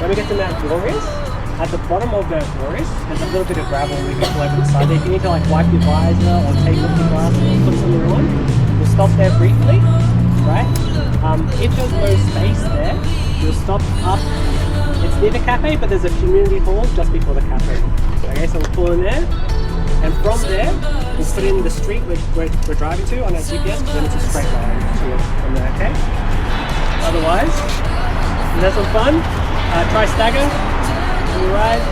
When we get to Mount Glorious, at the bottom of Mount Glorious, there's a little bit of gravel we can pull over the side there. If you need to like wipe your visor or take off your glasses or put something on, we'll stop there briefly, right? If there's no space there, you'll stop up. It's near the cafe, but there's a community hall just before the cafe. Okay, so we'll pull in there, and from there, we'll put in the street we're driving to on our GPS, then it's a straight line to it from there, okay? Otherwise, have some fun. Try stagger on your ride.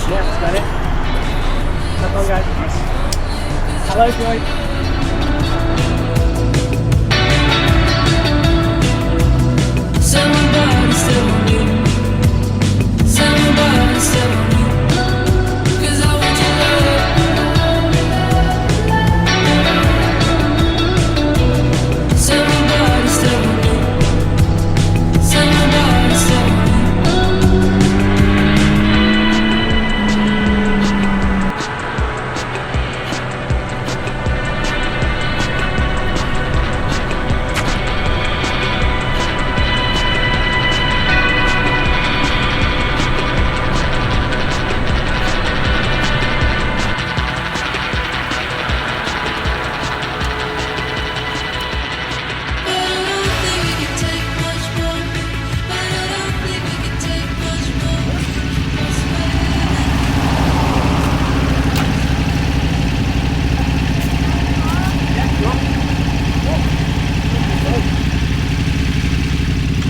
Yeah, that's about it. Have fun, guys. Hello, Joy. Somebody still on you. Somebody still on you. 'Cause I want your love. Somebody still on you. Somebody still on you.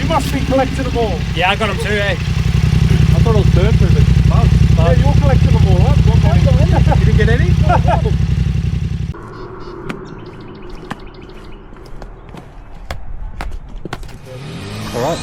Must be collecting them all. Yeah, I got them too, eh? I thought it was bird moving. Yeah, you're collecting them all, huh? You didn't get any? All right.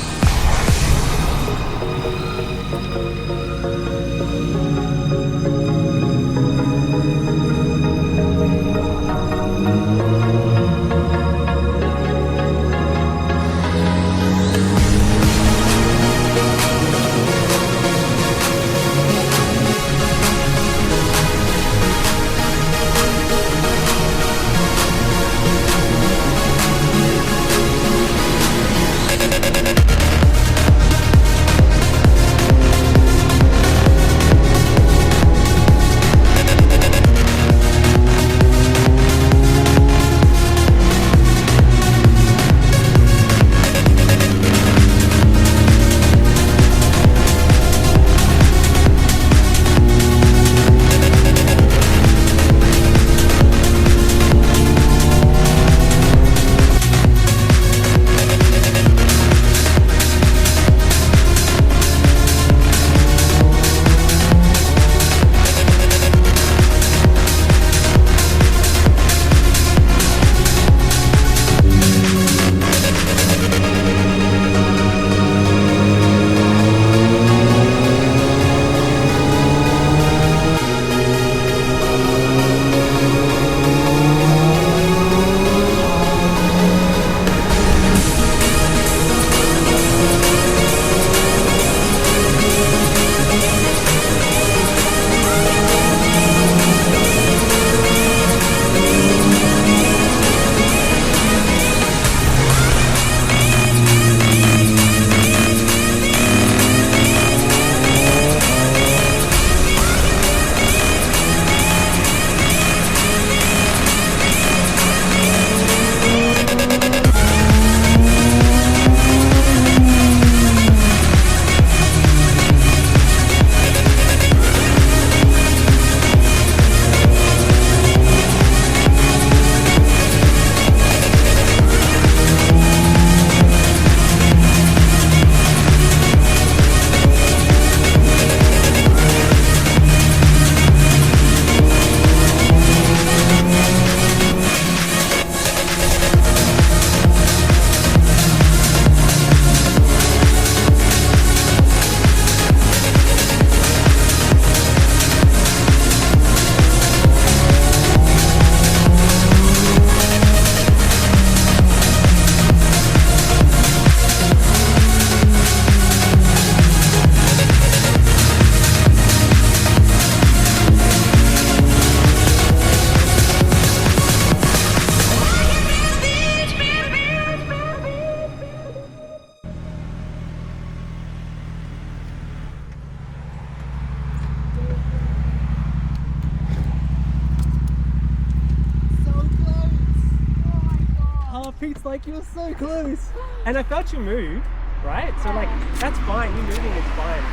Pete's like, you're so close. And I felt you move, right? So like, that's fine. You moving is fine.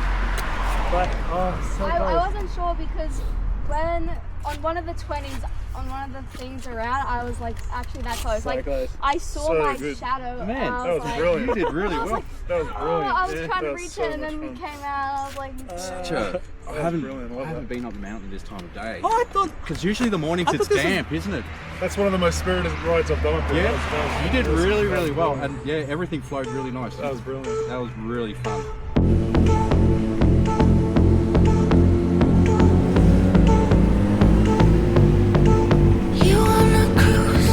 But, oh, so close. I wasn't sure because when on one of the 20s, on one of the things around, I was like actually that close. So like close. I saw So my good. shadow. Man, and I That was like, brilliant. You did really I was well. like, That was oh, brilliant. I was Yeah, trying to that was reach so it, and much then we fun. came out. I was like, Such a, I was haven't, brilliant, love I haven't that. been up the mountain this time of day. Oh, I thought, Because usually the mornings I it's thought this was- damp, isn't it? That's one of the most spirited rides I've done up there. Yeah, That was- you did that was- really, that was really well, brilliant. and yeah, everything flowed really nice. That was brilliant. That was really fun. You wanna cruise,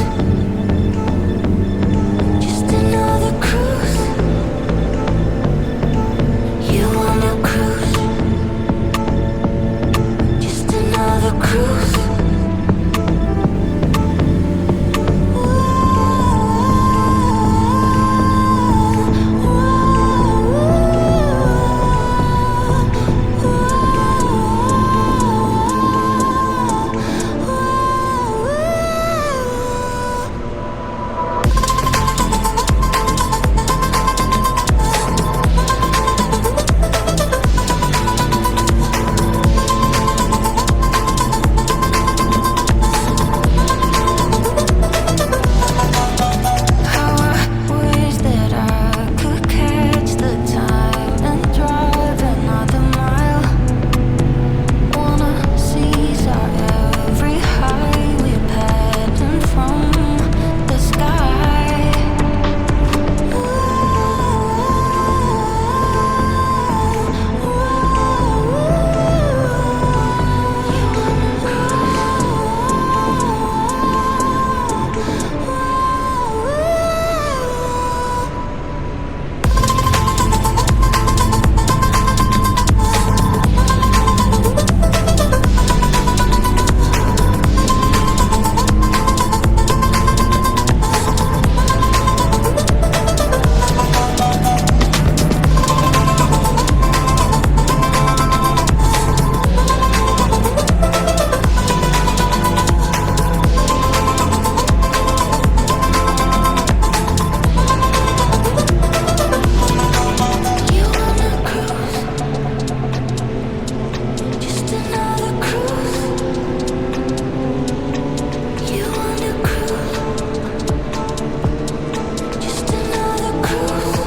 just another cruise. You wanna cruise, just another cruise. How I wish that I could catch the time and drive another mile. Wanna seize every high we're patterned from the sky. You wanna cruise, just another cruise. You wanna cruise, just another cruise.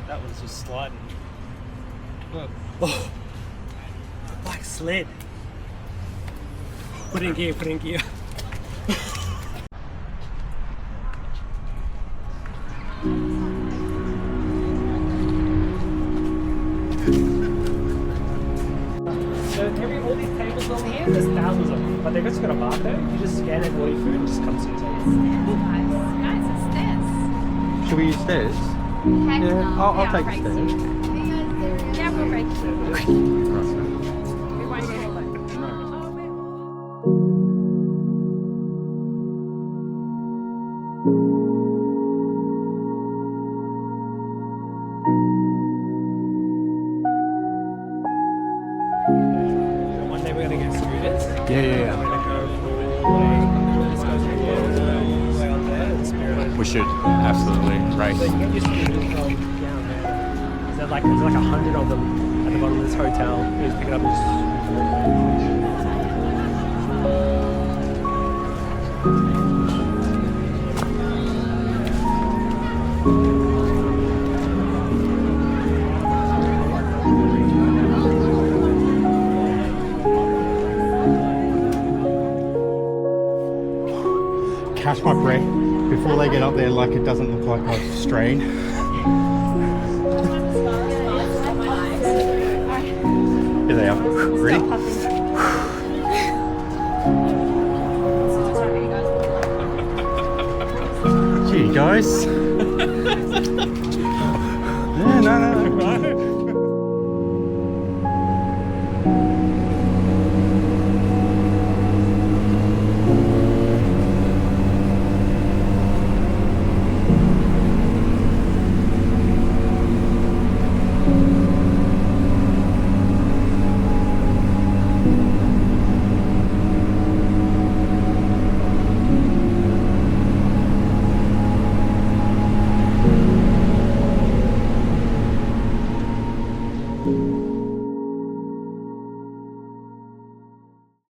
that was just sliding. Oh, the black sled. Put it in gear, put it in gear. So all these tables on here, there's thousands of them, but they've just got a barcode. You just scan it, order your food, and it just comes to your table. guys, it's this. Should we use stairs? Heck Yeah, no. I'll take the stairs. Yeah, we'll break. We won't get it. Yeah. We should absolutely race. So you get your students from down there. There's like 100 of them at the bottom of this hotel. You just pick it up and just Catch my breath before they get up there, like it doesn't look like I've strayed. Here they are. Ready? Gee guys.